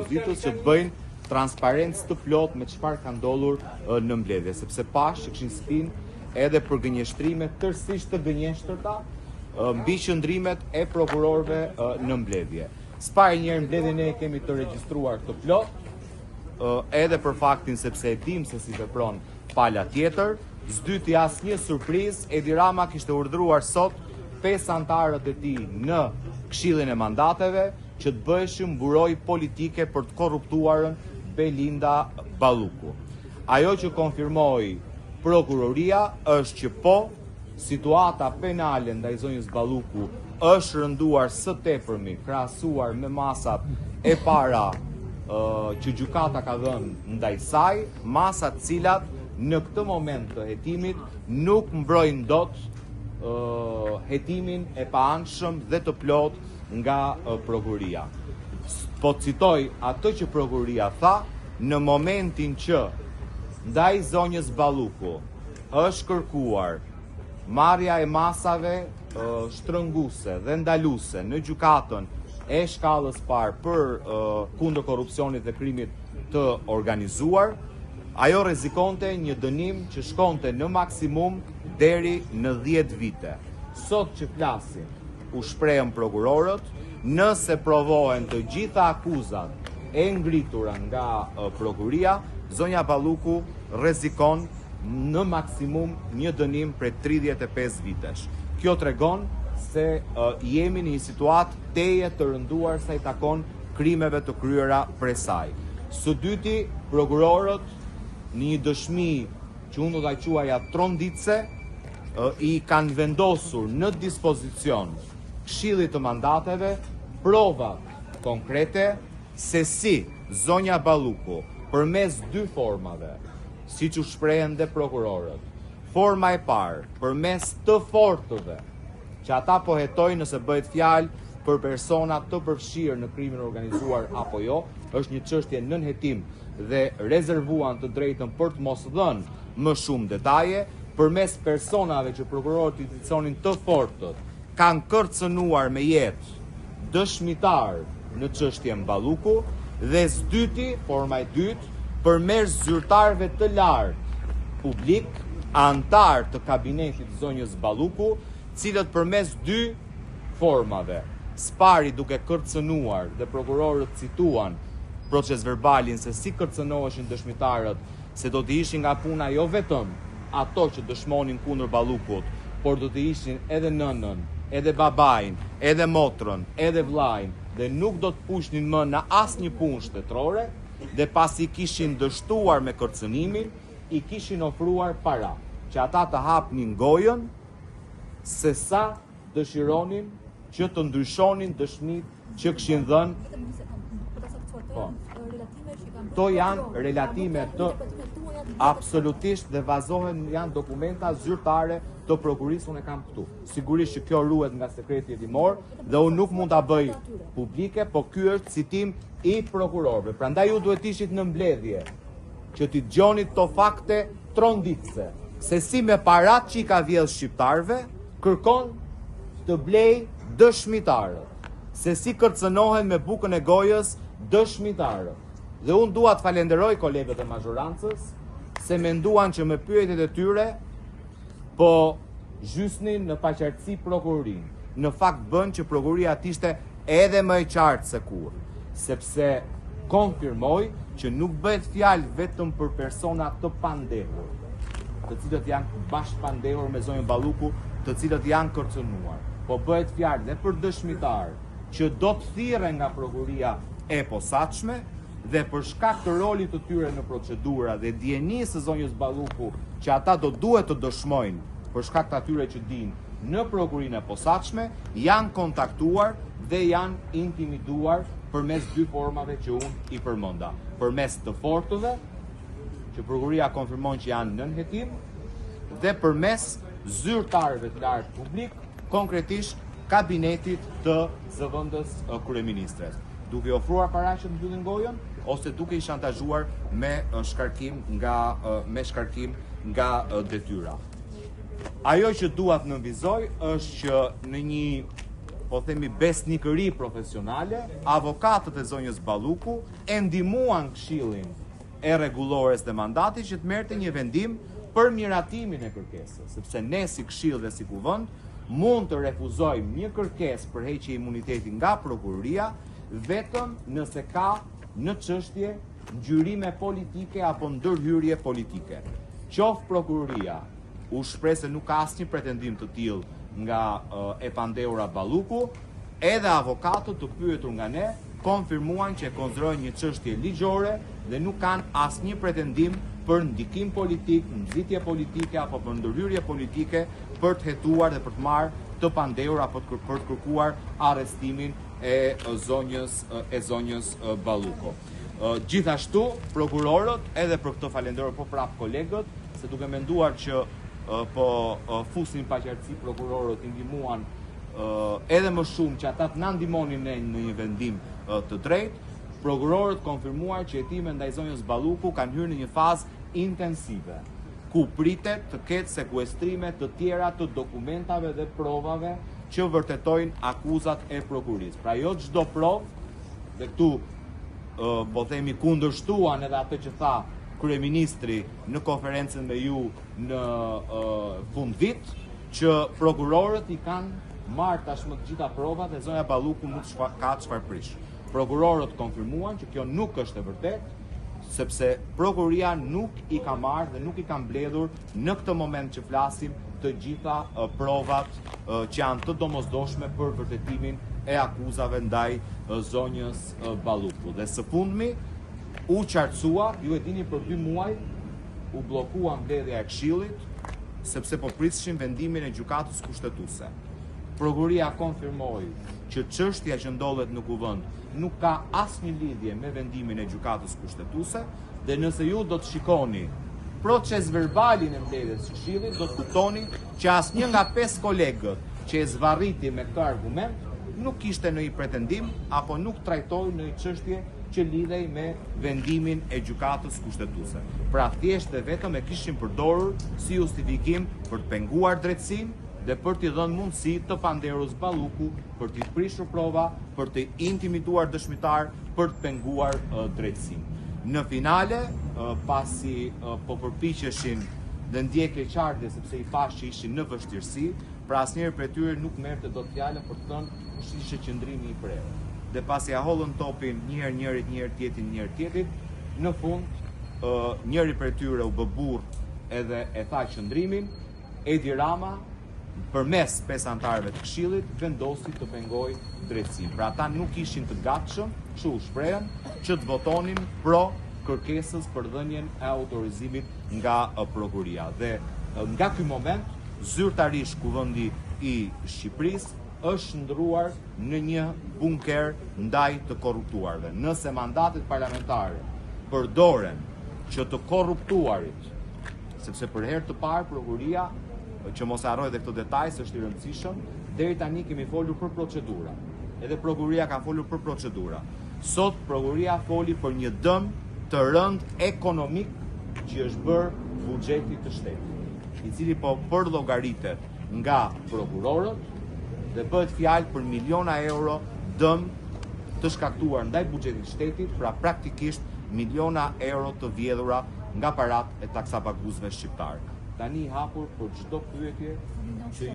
opozitës që të bëjnë transparencë të plot me çfarë ka ndodhur në mbledhje, sepse pash që kishin spinë edhe për gënjeshtrime tërësisht të gënjeshtërta mbi qëndrimet e prokurorëve në mbledhje. S'pari njerë mbledhjen e kemi të regjistruar të plot, edhe për faktin sepse e dim se si vepron pala tjetër. S'dyti asnjë surprizë, Edi Rama kishte urdhëruar sot 5 antarët e tij në Këshillin e Mandateve që të bëheshin buroj politike për të korruptuarën Belinda Balluku. Ajo që konfirmoi prokuroria është që po, situata penale ndaj zonjës Balluku është rënduar së tepërmi krahasuar me masat e para që gjykata ka dhënë ndaj saj, masat cilat në këtë moment të hetimit nuk mbrojnë dot hetimin e paanshëm dhe të plot nga prokuroria. Po citoj atë që prokuroria tha, në momentin që ndaj zonjës Balluku është kërkuar marrja e masave shtrënguese dhe ndaluese në gjykatën e shkallës parë për kundër korrupsionit dhe krimit të organizuar, ajo rrezikonte një dënim që shkonte në maksimum deri në 10 vite. Sot që flasim, u shprehën prokurorët, nëse provohen të gjitha akuzat e ngritura nga prokuria, zonja Balluku rrezikon në maksimum një dënim prej 35 vitesh. Kjo tregon se jemi në një situatë teje të rënduar sa i takon krimeve të kryera prej saj. Së dyti, prokurorët në një dëshmi që unë do ta quaja tronditse, i kanë vendosur në dispozicion Këshillit të Mandateve prova konkrete se si zonja Balluku përmes 2 formave, siç u shprehen dhe prokurorët. Forma e parë, përmes të fortëve, që ata po hetojnë nëse bëhet fjalë për persona të përfshirë në krimin organizuar apo jo, është një çështje nën hetim dhe rezervuan të drejtën për të mos dhënë më shumë detaje, përmes personave që prokurorët i cilësonin të fortët, kanë kërcënuar me jetë dëshmitar në çështjen Balluku, dhe s'dyti, forma e dytë, përmes zyrtarëve të lartë publik, antar të kabinetit zonjës Balluku, cilët përmes 2 formave, spari duke kërcënuar dhe prokurorët cituan proces verbalin se si kërcënoheshin dëshmitarët, se do të ishin nga puna jo vetëm ato që dëshmonin kundër Ballukut, por do të ishin edhe nënën, edhe babain, edhe motrën, edhe vllajin, dhe nuk do të pushnin më në asnjë punë shtetërore, dhe pasi kishin dështuar me kërcënimin, i kishin ofruar para, që ata të hapnin gojën se sa dëshironin që të ndryshonin dëshmit që kishin dhënë. To janë relatime të absolutisht dhe bazohen janë dokumenta zyrtare të prokurisë, unë e kam këtu. Sigurisht që kjo ruhet nga sekreti hetimor dhe unë nuk mund ta bëj publike, po ky është citim i prokurorëve. Prandaj ju duhet ishit në mbledhje që t'i dëgjoni këto fakte tronditse, se si me parat që i ka vjedhë shqiptarëve kërkon të blej dëshmitarët, se si kërcënohen me bukën e gojës dëshmitarët. Dhe unë dua të falenderoj kolegët e mazhorancës se menduan që me pyetjet e tyre po zhysnin në paqartësi prokurorin. Në fakt bën që prokuroria të ishte edhe më e qartë se kur, sepse konfirmoi që nuk bëhet fjalë vetëm për persona të pandehur, të cilët janë bashkë pandehur me zonjën Balluku, të cilët janë kërcënuar, po bëhet fjalë dhe për dëshmitar që do të thirren nga prokuroria e posaçme dhe për shkak të rolit të tyre në procedura dhe dienisë së zonjës Balluku që ata do duhet të dëshmojnë për shkak të atyre që dinë në prokurinë e posaçme, janë kontaktuar dhe janë intimiduar përmes 2 formave që unë i përmenda. Përmes të fortëve, që prokuria konfirmon që janë nën hetim, dhe përmes zyrtarëve të lartë publik, konkretisht kabinetit të zëvendës kryeministres, duke ofruar para që të mbyllin gojën ose duke i shantazhuar me shkarkim nga detyra. Ajo që dua të nënvizoj është që në një po themi besnikëri profesionale, avokatët e zonjës Balluku e ndihmuan Këshillin e Rregullores dhe Mandatit që të merrte një vendim për miratimin e kërkesës, sepse ne si Këshill dhe si Kuvend mund të refuzojmë një kërkesë për heqje imuniteti nga prokuroria vetëm nëse ka në çështje ngjyrime politike apo ndërhyrje politike. Qoftë prokuroria u shpreh se nuk ka asnjë pretendim të tillë nga e pandeura Balluku, edhe avokatët të pyetur nga ne konfirmuan që e konsiderojnë një çështje ligjore dhe nuk kanë asnjë pretendim për ndikim politik, nxitje politike apo për ndërhyrje politike për të hetuar dhe për të marrë të pandeura apo për të kërkuar arrestimin e zonjës Balluku. Gjithashtu, prokurorët, edhe për këtë falenderoj po prap kolegët, se duke menduar që po fusnin paqartësi prokurorët i ndihmuan edhe më shumë që ata të na ndihmonin ne në një vendim të drejtë, prokurorët konfirmuar që hetimet ndaj zonjës Balluku kanë hyrë në një fazë intensive, ku pritet të ketë sekuestrime të tjera të dokumentave dhe provave që vërtetojnë akuzat e prokurisë. Pra jo çdo provë, dhe këtu po themi kundërshtuan edhe atë që tha kryeministri në konferencën me ju në fund vit, që prokurorët i kanë marrë tashmë të gjitha provat dhe zonja Balluku nuk ka çfarë prish. Prokurorët konfirmuan që kjo nuk është e vërtetë, sepse prokuroria nuk i ka marrë dhe nuk i ka mbledhur në këtë moment që flasim të gjitha provat që janë të domosdoshme për vërtetimin e akuzave ndaj zonjës Balluku. Dhe së fundmi u qartësua, ju e dini për 2 muaj u bllokua mbledhja e Këshillit sepse po prisshim vendimin e gjykatës kushtetuese. Prokuroria konfirmoi që çështja që ndodhet në Kuvend nuk ka asnjë lidhje me vendimin e gjykatës kushtetuese dhe nëse ju do të shikoni proces verbalin e mbledhjes së Këshillit, do të kuptoni që asnjë nga 5 kolegët që e zvarriti me këtë argument nuk kishte ndonjë pretendim apo nuk trajtoi në një çështje që lidhej me vendimin e gjykatës kushtetuese. Pra thjesht dhe vetëm e kishin përdorur si justifikim për të penguar drejtësinë dhe për t'i dhënë mundësi të panderës Balluku për t'i prishur prova, për t'i intimiduar dëshmitar, për të penguar drejtësinë. Në finale, pasi po përpiqeshin dhe ndjekë qartje sepse i pash që ishin në vështirësi, pra asnjëri prej tyre nuk merrte dot fjalën për të thënë kush ishte qëndrimi i prerë. Dhe pasi ja hollën topin një herë njërit, një herë tjetrit, në fund njëri prej tyre u bë burr edhe e tha qëndrimin, Edi Rama përmes 5 anëtarëve të Këshillit vendosi të pengojë drejtësinë. Pra ata nuk ishin të gatshëm, kështu u shprehen, që të votonin pro kërkesës për dhënien e autorizimit nga prokuroria. Dhe nga ky moment, zyrtarisht Kuvendi i Shqipërisë është ndruar në një bunker ndaj të korruptuarve. Nëse mandatet parlamentare përdoren që të korruptuarit, sepse për herë të parë prokuroria, që mos harroj dhe këtë detaj se është i rëndësishëm, deri tani kemi folur për procedura. Edhe prokuroria ka folur për procedura. Sot prokuroria foli për një dëm të rënd ekonomik që është bërë buxhetit të shtetit, i cili po përllogaritet nga prokurorët dhe bëhet fjalë për miliona euro dëm të shkaktuar ndaj buxhetit të shtetit, pra praktikisht miliona euro të vjedhura nga parat e taksapaguesve shqiptar. Tani hapur për çdo pyetje që